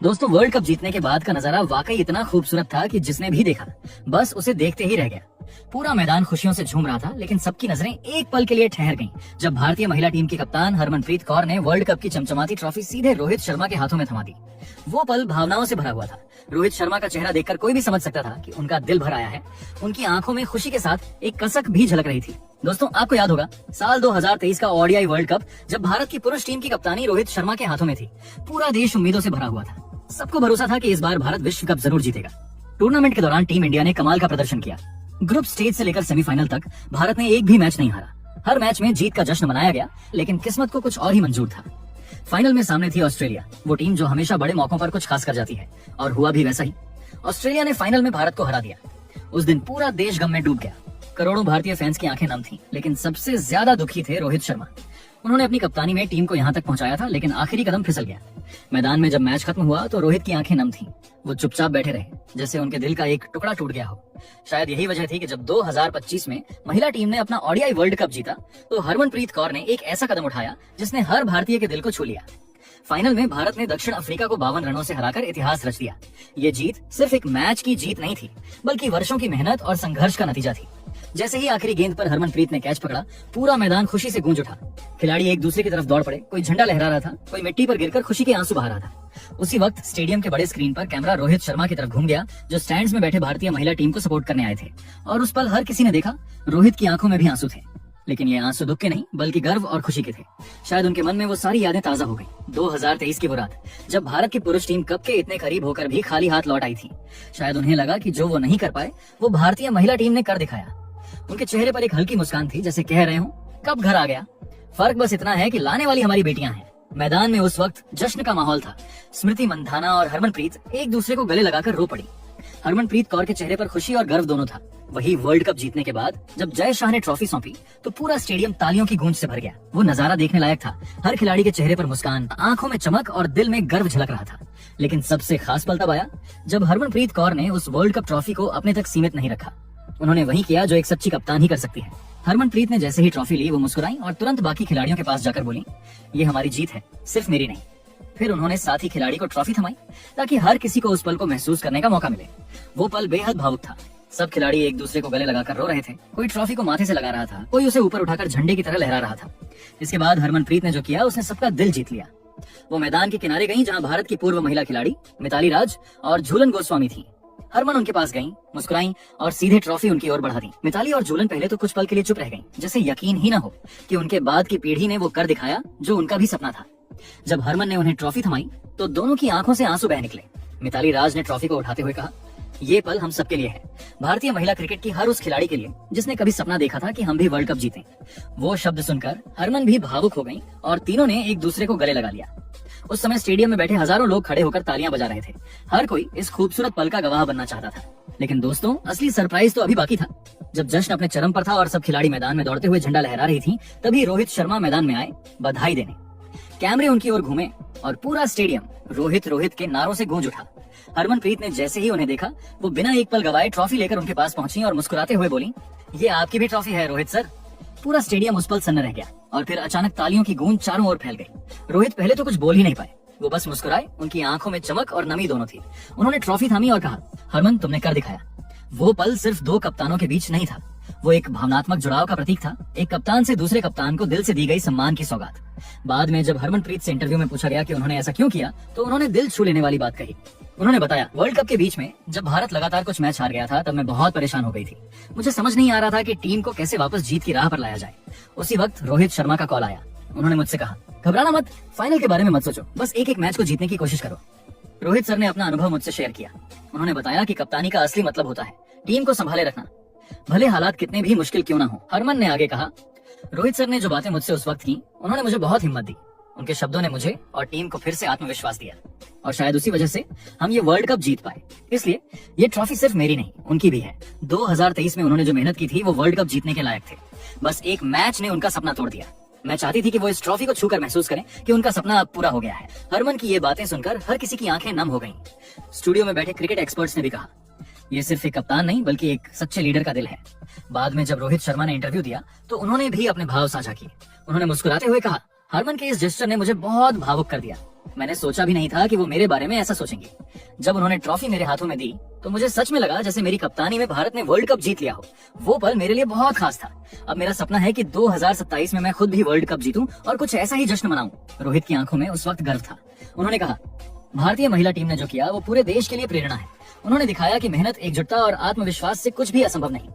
दोस्तों, world cup जीतने के बाद का नजारा वाकई इतना खूबसूरत था कि जिसने भी देखा बस उसे देखते ही रह गया। पूरा मैदान खुशियों से झूम रहा था, लेकिन सबकी नजरें एक पल के लिए ठहर गईं जब भारतीय महिला टीम की कप्तान हरमनप्रीत कौर ने वर्ल्ड कप की चमचमाती ट्रॉफी सीधे रोहित शर्मा के हाथों में थमा दी। वो पल भावनाओं से भरा हुआ था। रोहित शर्मा का चेहरा देखकर कोई भी समझ सकता था कि उनका दिल भर आया है। उनकी आंखों में खुशी के साथ एक कसक भी झलक रही थी। दोस्तों, आपको याद होगा साल 2023 का ओडीआई वर्ल्ड कप, जब भारत की पुरुष टीम की कप्तानी रोहित शर्मा के हाथों में थी। पूरा देश उम्मीदों से भरा हुआ था। सबको भरोसा था कि इस बार भारत विश्व कप जरूर जीतेगा। टूर्नामेंट के दौरान टीम इंडिया ने कमाल का प्रदर्शन किया। ग्रुप स्टेज से लेकर सेमीफाइनल तक भारत ने एक भी मैच नहीं हारा। हर मैच में जीत का जश्न मनाया गया, लेकिन किस्मत को कुछ और ही मंजूर था। फाइनल में सामने थी ऑस्ट्रेलिया, वो टीम जो हमेशा बड़े मौकों पर कुछ खास कर जाती है, और हुआ भी वैसा ही। ऑस्ट्रेलिया ने फाइनल में भारत को हरा दिया। उस दिन पूरा देश गम में डूब गया। करोड़ों भारतीय फैंस की आंखें नम थीं, लेकिन सबसे ज्यादा दुखी थे रोहित शर्मा। उन्होंने अपनी कप्तानी में टीम को यहाँ तक पहुंचाया था, लेकिन आखिरी कदम फिसल गया। मैदान में जब मैच खत्म हुआ तो रोहित की आंखें नम थीं। वो चुपचाप बैठे रहे, जैसे उनके दिल का एक टुकड़ा टूट गया हो। शायद यही वजह थी कि जब 2025 में महिला टीम ने अपना ओडीआई वर्ल्ड कप जीता, तो हरमनप्रीत कौर ने एक ऐसा कदम उठाया जिसने हर भारतीय के दिल को छू लिया। फाइनल में भारत ने दक्षिण अफ्रीका को 52 रनों से हराकर इतिहास रच दिया। ये जीत सिर्फ एक मैच की जीत नहीं थी, बल्कि वर्षों की मेहनत और संघर्ष का नतीजा थी। जैसे ही आखिरी गेंद पर हरमनप्रीत ने कैच पकड़ा, पूरा मैदान खुशी से गूंज उठा। खिलाड़ी एक दूसरे की तरफ दौड़ पड़े, कोई झंडा लहरा रहा था, कोई मिट्टी पर गिरकर खुशी के आंसू बहा रहा था। उसी वक्त स्टेडियम के बड़े स्क्रीन पर कैमरा रोहित शर्मा की तरफ घूम गया, जो स्टैंड्स में बैठे भारतीय महिला टीम को सपोर्ट करने आए थे। और उस पल हर किसी ने देखा, रोहित की आंखों में भी आंसू थे। लेकिन ये आंसू दुख के नहीं, बल्कि गर्व और खुशी के थे। शायद उनके मन में वो सारी यादें ताजा हो गई। 2023 की वो रात, जब भारत की पुरुष टीम कप के इतने करीब होकर भी खाली हाथ लौट आई थी। शायद उन्हें लगा कि जो वो नहीं कर पाए, वो भारतीय महिला टीम ने कर दिखाया। उनके चेहरे पर एक हल्की मुस्कान थी, जैसे कह रहे हो कब घर आ गया। फर्क बस इतना है कि लाने वाली हमारी बेटियां हैं। मैदान में उस वक्त जश्न का माहौल था। स्मृति मंधाना और हरमनप्रीत एक दूसरे को गले लगाकर रो पड़ी। हरमनप्रीत कौर के चेहरे पर खुशी और गर्व दोनों था। वही वर्ल्ड कप जीतने के बाद जब जय शाह ने ट्रॉफी सौंपी, तो पूरा स्टेडियम तालियों की गूंज से भर गया। वो नजारा देखने लायक था। हर खिलाड़ी के चेहरे पर मुस्कान, आंखों में चमक और दिल में गर्व झलक रहा था। लेकिन सबसे खास पल तब आया जब हरमनप्रीत कौर ने उस वर्ल्ड कप ट्रॉफी को अपने तक सीमित नहीं रखा। उन्होंने वही किया जो एक सच्ची कप्तान ही कर सकती है। हरमनप्रीत ने जैसे ही ट्रॉफी ली, वो मुस्कुराई और तुरंत बाकी खिलाड़ियों के पास जाकर बोली, ये हमारी जीत है, सिर्फ मेरी नहीं। फिर उन्होंने साथी खिलाड़ी को ट्रॉफी थमाई, ताकि हर किसी को उस पल को महसूस करने का मौका मिले। वो पल बेहद भावुक था। सब खिलाड़ी एक दूसरे को गले लगाकर रो रहे थे। कोई ट्रॉफी को माथे से लगा रहा था, कोई उसे ऊपर उठाकर झंडे की तरह लहरा रहा था। इसके बाद हरमनप्रीत ने जो किया, उसने सबका दिल जीत लिया। वो मैदान के किनारे गईं, जहां भारत की पूर्व महिला खिलाड़ी मिताली राज और झूलन गोस्वामी थी। हरमन उनके पास गईं, मुस्कुराईं और सीधे ट्रॉफी उनकी ओर बढ़ा दी। मिताली और झूलन पहले तो कुछ पल के लिए चुप रह गईं, जैसे यकीन ही न हो कि उनके बाद की पीढ़ी ने वो कर दिखाया जो उनका भी सपना था। जब हरमन ने उन्हें ट्रॉफी थमाई, तो दोनों की आंखों से आंसू बह निकले। मिताली राज ने ट्रॉफी को उठाते हुए कहा, ये पल हम सबके लिए है। भारतीय महिला क्रिकेट की हर उस खिलाड़ी के लिए जिसने कभी सपना देखा था कि हम भी वर्ल्ड कप जीतें। वो शब्द सुनकर हरमन भी भावुक हो गईं और तीनों ने एक दूसरे को गले लगा लिया। उस समय स्टेडियम में बैठे हजारों लोग खड़े होकर तालियां बजा रहे थे। हर कोई इस खूबसूरत पल का गवाह बनना चाहता था। लेकिन दोस्तों, असली सरप्राइज तो अभी बाकी था। जब जश्न अपने चरम पर था और सब खिलाड़ी मैदान में दौड़ते हुए झंडा लहरा रही थी, तभी रोहित शर्मा मैदान में आए बधाई देने। कैमरे उनकी ओर घूमे और पूरा स्टेडियम रोहित रोहित के नारों से गूंज उठा। हरमनप्रीत ने जैसे ही उन्हें देखा, वो बिना एक पल गवाए ट्रॉफी लेकर उनके पास पहुंची और मुस्कुराते हुए बोली, ये आपकी भी ट्रॉफी है रोहित सर। पूरा स्टेडियम उस पल सन्न रह गया और फिर अचानक तालियों की गूंज चारों ओर फैल गई। रोहित पहले तो कुछ बोल ही नहीं पाए, वो बस मुस्कुराए। उनकी आंखों में चमक और नमी दोनों थी। उन्होंने ट्रॉफी थामी और कहा, हरमन तुमने कर दिखाया। वो पल सिर्फ दो कप्तानों के बीच नहीं था, वो एक भावनात्मक जुड़ाव का प्रतीक था। एक कप्तान से दूसरे कप्तान को दिल से दी गई सम्मान की सौगात। बाद में जब हरमनप्रीत से इंटरव्यू में पूछा गया कि उन्होंने ऐसा क्यों किया, तो उन्होंने दिल छू लेने वाली बात कही। उन्होंने बताया, वर्ल्ड कप के बीच में जब भारत लगातार कुछ मैच हार गया था, तब मैं बहुत परेशान हो गई थी। मुझे समझ नहीं आ रहा था कि टीम को कैसे वापस जीत की राह पर लाया जाए। उसी वक्त रोहित शर्मा का कॉल आया। उन्होंने मुझसे कहा, घबराना मत, फाइनल के बारे में मत सोचो, बस एक एक मैच को जीतने की कोशिश करो। रोहित सर ने अपना अनुभव मुझसे शेयर किया। उन्होंने बताया कि कप्तानी का असली मतलब होता है टीम को संभाले रखना, भले हालात कितने भी मुश्किल क्यों ना हो। हरमन ने आगे कहा, रोहित सर ने जो बातें मुझसे उस वक्त की, उन्होंने मुझे बहुत हिम्मत दी। उनके शब्दों ने मुझे और टीम को फिर से आत्मविश्वास दिया, और शायद उसी वजह से हम ये वर्ल्ड कप जीत पाए। इसलिए ये ट्रॉफी सिर्फ मेरी नहीं, उनकी भी है। 2023 में उन्होंने जो मेहनत की थी, वो वर्ल्ड कप जीतने के लायक थे। बस एक मैच ने उनका सपना तोड़ दिया। मैं चाहती थी कि वो इस ट्रॉफी को छूकर महसूस करें कि उनका सपना अब पूरा हो गया है। हरमन की ये बातें सुनकर हर किसी की आंखें नम हो गईं। स्टूडियो में बैठे क्रिकेट एक्सपर्ट्स ने भी कहा, ये सिर्फ एक कप्तान नहीं, बल्कि एक सच्चे लीडर का दिल है। बाद में जब रोहित शर्मा ने इंटरव्यू दिया, तो उन्होंने भी अपने भाव साझा किए। उन्होंने मुस्कुराते हुए कहा, हरमन के इस जेस्चर ने मुझे बहुत भावुक कर दिया। मैंने सोचा भी नहीं था कि वो मेरे बारे में ऐसा सोचेंगे। जब उन्होंने ट्रॉफी मेरे हाथों में दी तो मुझे सच में लगा जैसे मेरी कप्तानी में भारत ने वर्ल्ड कप जीत लिया हो। वो पल मेरे लिए बहुत खास था। अब मेरा सपना है कि 2027 में मैं खुद भी वर्ल्ड कप जीतूं और कुछ ऐसा ही जश्न मनाऊं। रोहित की आंखों में उस वक्त गर्व था। उन्होंने कहा, भारतीय महिला टीम ने जो किया वो पूरे देश के लिए प्रेरणा है। उन्होंने दिखाया कि मेहनत, एकजुटता और आत्मविश्वास से कुछ भी असंभव नहीं।